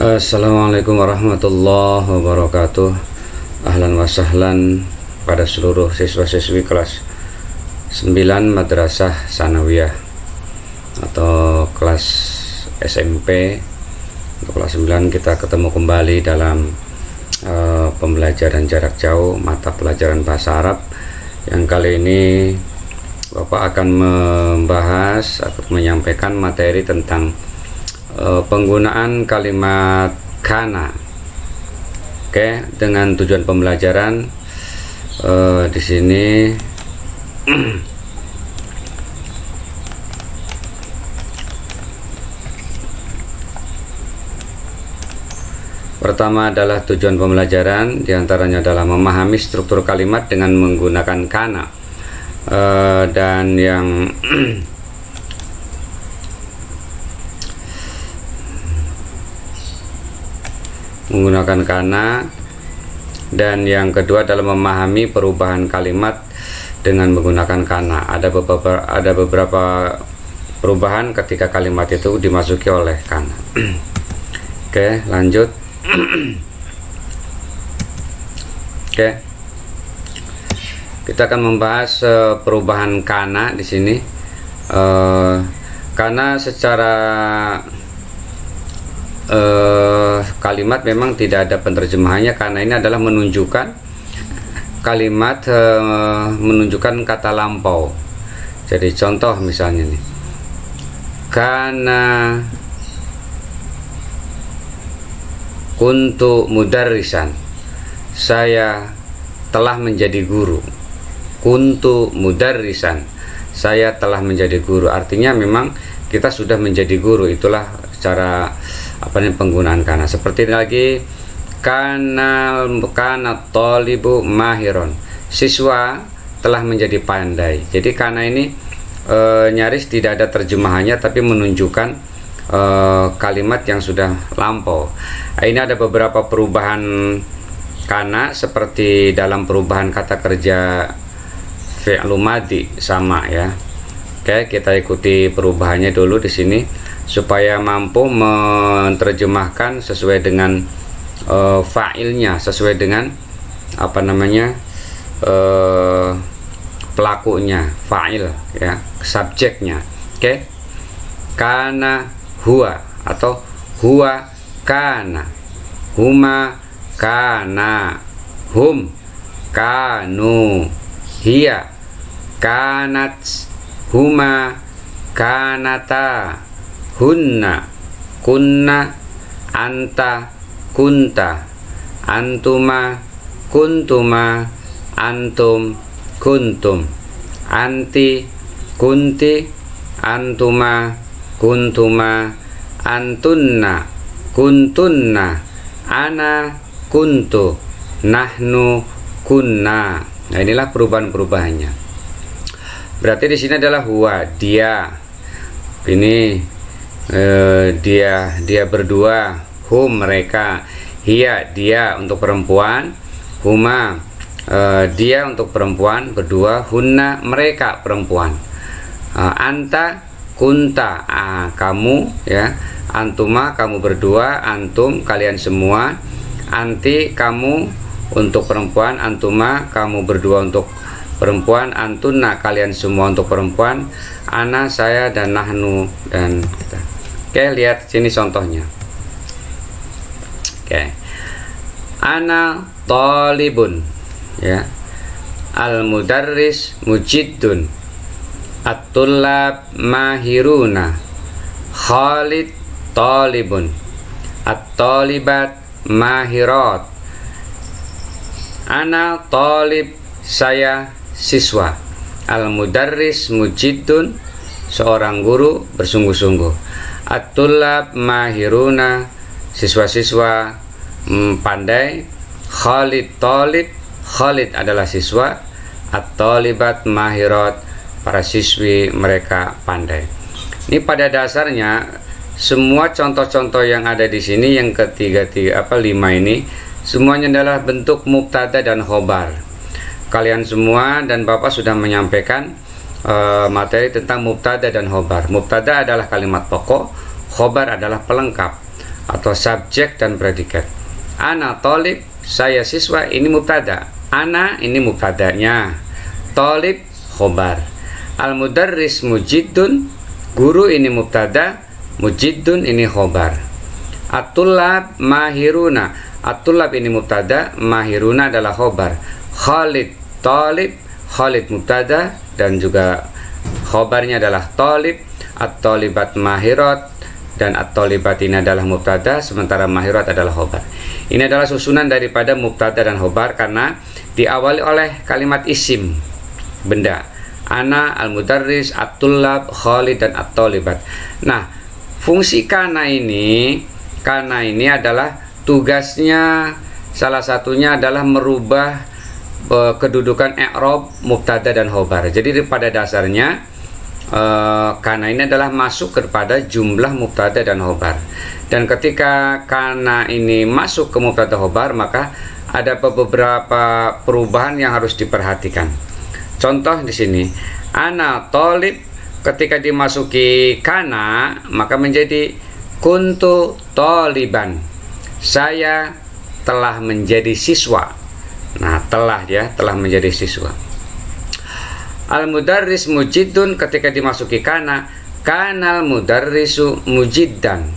Assalamualaikum warahmatullahi wabarakatuh. Ahlan wa sahlan pada seluruh siswa-siswi kelas 9 Madrasah Sanawiyah atau kelas SMP. Untuk kelas 9 kita ketemu kembali dalam pembelajaran jarak jauh mata pelajaran bahasa Arab. Yang kali ini Bapak akan membahas atau menyampaikan materi tentang penggunaan kalimat kana. Oke, dengan tujuan pembelajaran di sini pertama adalah tujuan pembelajaran, diantaranya adalah memahami struktur kalimat dengan menggunakan kana, dan yang menggunakan kana, dan yang kedua adalah memahami perubahan kalimat dengan menggunakan kana. Ada beberapa perubahan ketika kalimat itu dimasuki oleh kana. Oke, lanjut. Oke, kita akan membahas perubahan kana di sini. Kana secara kalimat memang tidak ada penerjemahannya, karena ini adalah menunjukkan kalimat, menunjukkan kata lampau. Jadi contoh misalnya nih, kana kuntu mudarrisan, saya telah menjadi guru. Kuntu mudarrisan, saya telah menjadi guru, artinya memang kita sudah menjadi guru. Itulah cara penggunaan kana. Seperti lagi, kana thalibu mahiron, siswa telah menjadi pandai. Jadi kana ini nyaris tidak ada terjemahannya, tapi menunjukkan kalimat yang sudah lampau. Ini ada beberapa perubahan kana, seperti dalam perubahan kata kerja fi'lu madhi sama ya. Oke, kita ikuti perubahannya dulu di sini supaya mampu menerjemahkan sesuai dengan fa'ilnya, sesuai dengan pelakunya, fa'il ya, subjeknya. Oke, kana huwa atau huwa kana, huma kana, hum kanu, hiya kanat, huma kanata, hunna kunna, anta kunta, antuma kuntuma, antum kuntum, anti kunti, antuma kuntuma, antunna kuntunna, ana kuntu, nahnu kunna. Nah, inilah perubahan-perubahannya. Berarti di sini adalah huwa, dia. Ini dia berdua, hum mereka, hiya dia untuk perempuan, huma dia untuk perempuan berdua, hunna mereka perempuan, anta kunta kamu ya, antuma kamu berdua, antum kalian semua, anti kamu untuk perempuan, antuma kamu berdua untuk perempuan, antunna kalian semua untuk perempuan, ana saya, dan nahnu dan kita. Oke, lihat sini contohnya. Oke, ana talibun ya, al mudarris mujiddun, at-tullab mahiruna, Khalid talibun, at-talibat mahirat, ana talib saya siswa, al mudarris mujiddun seorang guru bersungguh-sungguh, at-tullab mahiruna siswa-siswa pandai, Khalid talib, Khalid adalah siswa, at-talibat mahirat para siswi mereka pandai. Ini pada dasarnya semua contoh-contoh yang ada di sini, yang lima ini semuanya adalah bentuk mubtada dan khobar. Kalian semua dan Bapak sudah menyampaikan materi tentang mubtada dan khobar. Mubtada adalah kalimat pokok, khobar adalah pelengkap. atau subjek dan predikat. Ana tolib, saya siswa, ini mubtada. Ana ini mubtadanya, tolib khobar. Al-mudarris mujiddun, guru ini mubtada, mujiddun ini khobar. At-tullab mahiruna, at-tullab ini mubtada, mahiruna adalah khobar. Khalid tolib, Khalid mubtada dan juga khobarnya adalah tolib. At-tolibat mahirat, dan at-tolibat ini adalah mubtada, sementara mahirat adalah khobar. Ini adalah susunan daripada mubtada dan khobar karena diawali oleh kalimat isim, benda. Ana, al-mudarris, at-tullab, Khalid, dan at-tolibat. Nah, fungsi kana ini adalah tugasnya, salah satunya adalah merubah kedudukan i'rab mubtada dan khobar. Jadi pada dasarnya kana ini adalah masuk kepada jumlah mubtada dan khobar. Dan ketika kana ini masuk ke mubtada khobar, maka ada beberapa perubahan yang harus diperhatikan. Contoh di sini, ana tolib, ketika dimasuki kana maka menjadi kuntu toliban, saya telah menjadi siswa. Nah, telah menjadi siswa. Al-mudarris mujiddun, ketika dimasuki kana, kanal mudarrisu mujiddan.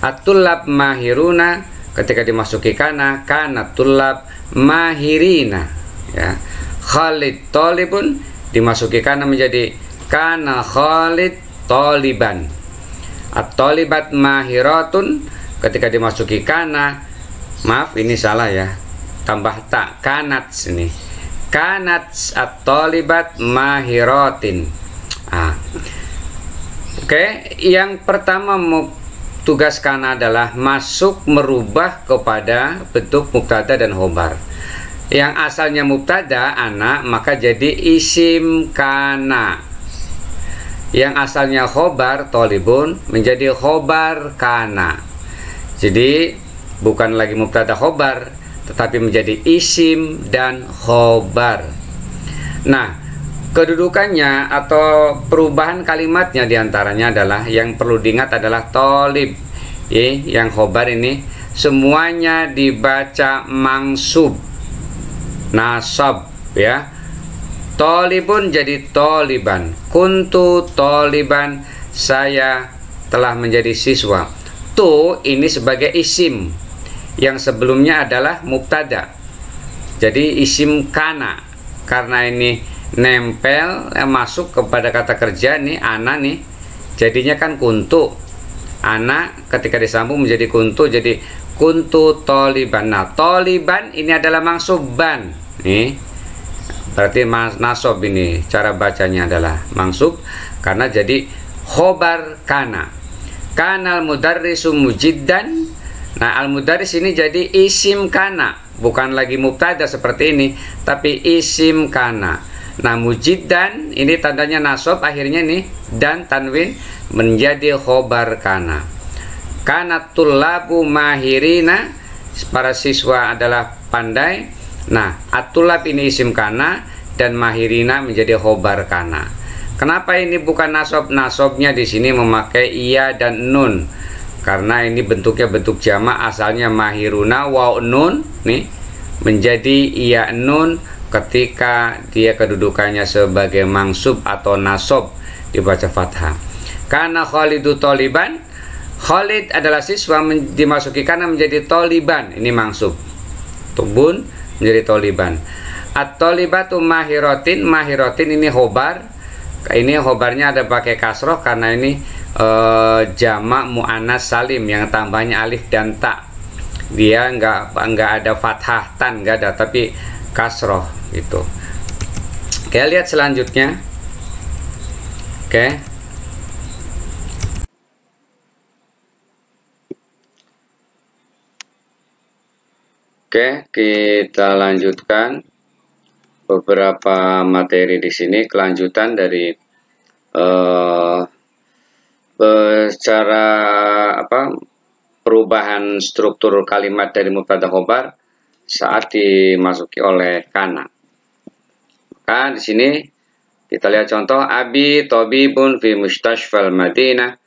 At-tullab mahiruna, ketika dimasuki kana, kana tullab mahirina. Ya. Khalid tolibun, dimasuki kana menjadi kana Khalid toliban. At-tolibat mahiratun, ketika dimasuki kana, maaf ini salah ya, tambah tak, kanat sini, kanat at-tolibat mahiratin. Oke, yang pertama tugas kana adalah masuk merubah kepada bentuk mubtada dan khobar. Yang asalnya mubtada ana maka jadi isim kana. Yang asalnya khobar tolibun menjadi khobar kana. Jadi bukan lagi mubtada khobar, tetapi menjadi isim dan khobar. Nah, kedudukannya atau perubahan kalimatnya diantaranya adalah, yang perlu diingat adalah tolib. Yang khobar ini semuanya dibaca mangsub, nasab ya. Tolibun jadi toliban, kuntu toliban, saya telah menjadi siswa. Tu ini sebagai isim, yang sebelumnya adalah mubtada, jadi isim kana. Karena ini nempel masuk kepada kata kerja nih, ana nih, jadinya kan kuntu. Ana ketika disambung menjadi kuntu, jadi kuntu toliban. Nah, toliban ini adalah mangsuban nih, berarti nasab ini cara bacanya adalah mangsub karena jadi khobar kana. Kanal mudarrisu mujiddan. Nah, al-mudarris ini jadi isim kana, bukan lagi mubtada seperti ini, tapi isim kana. Nah, mujiddan ini tandanya nasab akhirnya nih, dan tanwin menjadi khobar kana. Kanat tullabu mahirina, para siswa adalah pandai. Nah, at-tullab ini isim kana dan mahirina menjadi khobar kana. Kenapa ini bukan nasab? Nasabnya di sini memakai iya dan nun. Karena ini bentuknya bentuk jamak, asalnya mahiruna waw nun nih menjadi iya nun ketika dia kedudukannya sebagai mangsub atau nasab dibaca fathah. Karena Khalidu toliban, Khalid adalah siswa, dimasuki kana menjadi toliban, ini mangsub. Tubun menjadi toliban. At-tolibatu mahiratin, mahiratin ini khobar. Ini khobarnya ada pakai kasroh karena ini jamak mu'annas salim yang tambahnya alif dan ta. Dia nggak ada fathah tan, nggak ada, tapi kasroh gitu. Oke, lihat selanjutnya. Oke. Oke, kita lanjutkan beberapa materi di sini, kelanjutan dari secara perubahan struktur kalimat dari mubtada khobar saat dimasuki oleh kana. Maka di sini kita lihat contoh, abi tabibun fi mustashfal Madinah.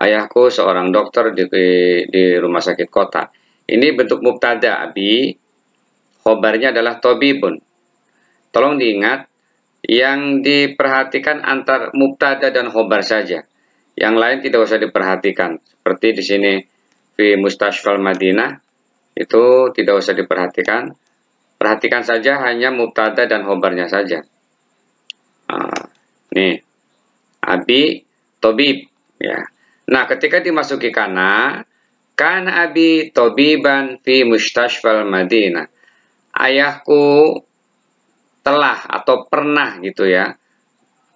Ayahku seorang dokter di rumah sakit kota. Ini bentuk mubtada, abi. Khobarnya adalah tobibun. Tolong diingat, yang diperhatikan antar mubtada dan khobar saja. Yang lain tidak usah diperhatikan. Seperti di sini, fi Mustashfal Madinah, itu tidak usah diperhatikan. Perhatikan saja hanya mubtada dan khobarnya saja. Nih, abi, tobib. Ya. Nah, ketika dimasuki kana abi tobiban fi Mustashfal Madinah. Ayahku telah atau pernah gitu ya,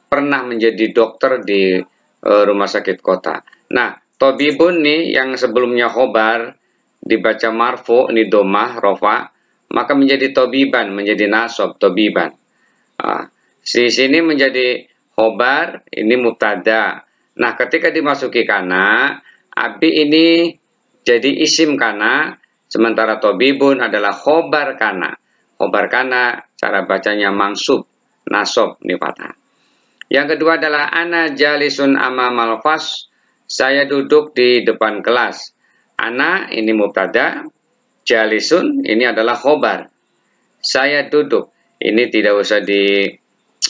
pernah menjadi dokter di rumah sakit kota. Nah, tobibun nih yang sebelumnya khobar dibaca marfu, ini domah, rofa, maka menjadi tobiban, menjadi nasob, tobiban. Di sini menjadi khobar, ini mubtada. Nah, ketika dimasuki kana, abi ini jadi isim kana, sementara tobibun adalah khobar kana. Khobar kana, cara bacanya mansub, nasob, ini fathah. Yang kedua adalah ana jalisun amamal fas, saya duduk di depan kelas. Ana ini mubtada, jalisun ini adalah khobar. Saya duduk, ini tidak usah dibahas.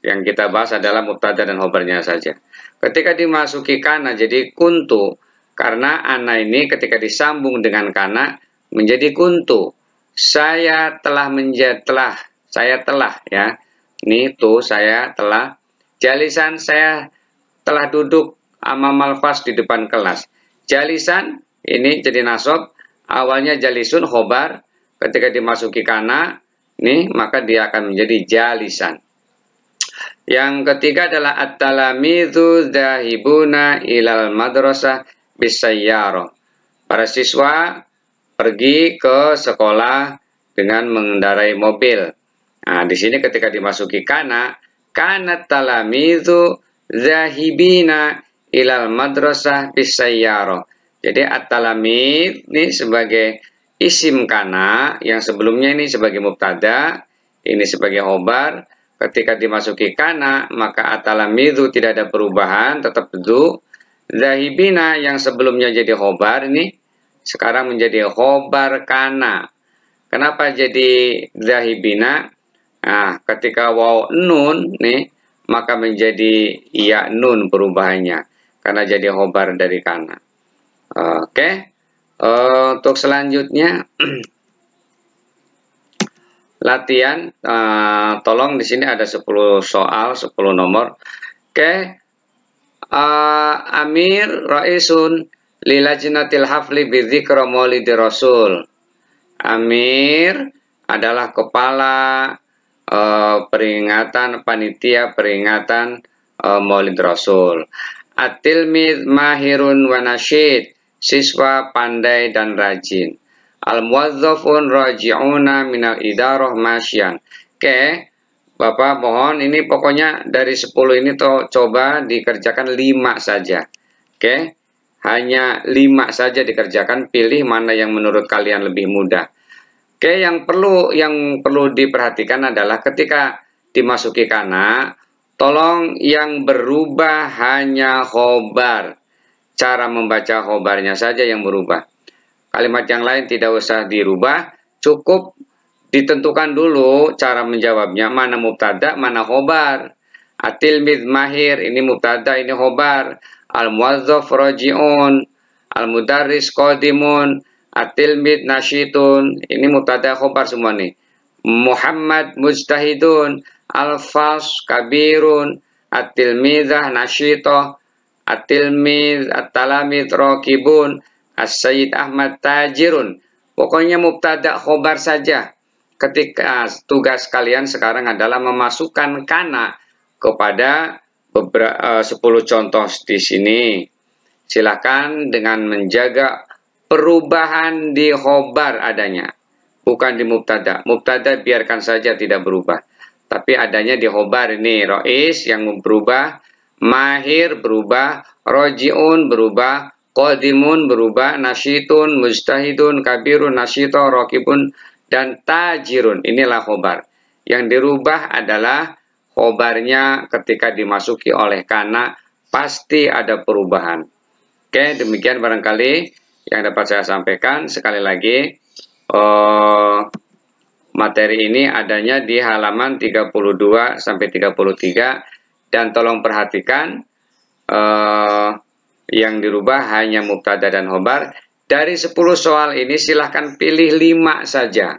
Yang kita bahas adalah mubtada dan khobarnya saja. Ketika dimasuki kana jadi kuntu, karena ana ini ketika disambung dengan kana menjadi kuntu. Saya telah ya. Ini tuh saya telah jalisan, saya telah duduk amamal fas di depan kelas. Jalisan ini jadi nasob, awalnya jalisun khobar, ketika dimasuki kana nih maka dia akan menjadi jalisan. Yang ketiga adalah at-talamidzu dzahibuna ilal madrasah bisayyarah. Para siswa pergi ke sekolah dengan mengendarai mobil. Nah, di sini ketika dimasuki kana talamidzu zahibina ilal madrasah bisayyarah. Jadi at-talamid ini sebagai isim kana, yang sebelumnya ini sebagai mubtada, ini sebagai khobar. Ketika dimasuki kana, maka at-talamidzu tidak ada perubahan, tetap duduk. Zahibina yang sebelumnya jadi khobar ini sekarang menjadi khobar kana. Kenapa jadi zahibina? Nah, ketika waw nun nih, maka menjadi ya nun perubahannya. Karena jadi khobar dari kana. Oke. Untuk selanjutnya, latihan. Tolong di sini ada 10 soal, 10 nomor. Oke. Amir Raisun lilajnatil hafli bidzikra maulidi Rasul. Amir adalah kepala peringatan, panitia peringatan Maulid Rasul. At-tilmidz mahirun wa nasyid, siswa pandai dan rajin. Al-muwazzafun raji'una minal idarah masyan. Oke, Bapak mohon ini pokoknya dari 10 ini coba dikerjakan 5 saja. Oke, hanya 5 saja dikerjakan, pilih mana yang menurut kalian lebih mudah. Oke, yang perlu diperhatikan adalah ketika dimasuki kana, tolong yang berubah hanya khobar. Cara membaca khobarnya saja yang berubah. Kalimat yang lain tidak usah dirubah, cukup ditentukan dulu cara menjawabnya, mana mubtada, mana khobar. At-tilmidz mahir, ini mubtada, ini khobar. Al-muwazzaf raji'un, al-mudarris qadimun, at-tilmidz nasyitun, ini mubtada khobar semua nih. Muhammad mujtahidun, al-fas kabirun, at-tilmidzah nasyitoh, at-tilmidz at-talamidz raqibun, as-sayyid Ahmad tajirun. Pokoknya mubtada khobar saja. Ketika tugas kalian sekarang adalah memasukkan kana kepada 10 contoh di sini. Silakan dengan menjaga perubahan di khobar adanya, bukan di mubtada. Mubtada biarkan saja tidak berubah, tapi adanya di khobar ini. Rois yang berubah, mahir berubah, rojiun berubah, qadimun berubah, nasyitun, mujtahidun, kabirun, nasyito, raqibun, dan tajirun. Inilah khobar. Yang dirubah adalah khobarnya ketika dimasuki oleh kana pasti ada perubahan. Oke, demikian barangkali yang dapat saya sampaikan. Sekali lagi, materi ini adanya di halaman 32 sampai 33, dan tolong perhatikan yang dirubah hanya mubtada dan khobar. Dari 10 soal ini silahkan pilih 5 saja.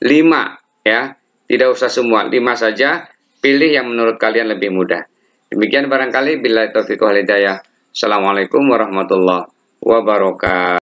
5 ya, tidak usah semua, 5 saja. Pilih yang menurut kalian lebih mudah. Demikian barangkali, billahi taufiq wal hidayah. Assalamualaikum warahmatullahi wabarakatuh.